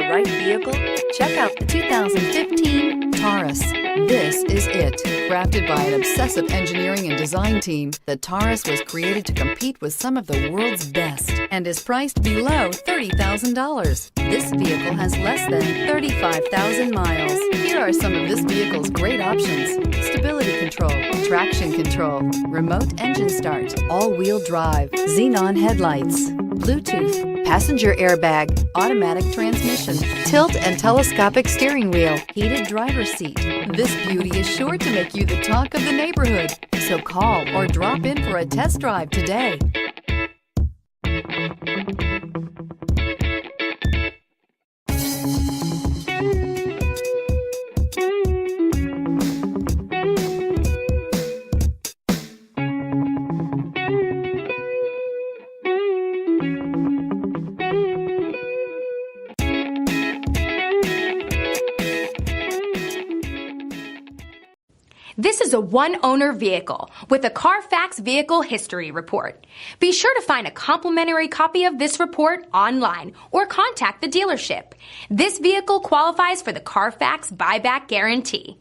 right vehicle? Check out the 2015 Taurus. This is it. Crafted by an obsessive engineering and design team, the Taurus was created to compete with some of the world's best and is priced below $30,000. This vehicle has less than 35,000 miles. Here are some of this vehicle's great options: stability control, traction control, remote engine start, all-wheel drive, xenon headlights, Bluetooth, passenger airbag, automatic transmission, tilt and telescopic steering wheel, heated driver's seat. This beauty is sure to make you the talk of the neighborhood. So call or drop in for a test drive today. This is a one-owner vehicle with a Carfax Vehicle History Report. Be sure to find a complimentary copy of this report online or contact the dealership. This vehicle qualifies for the Carfax Buyback Guarantee.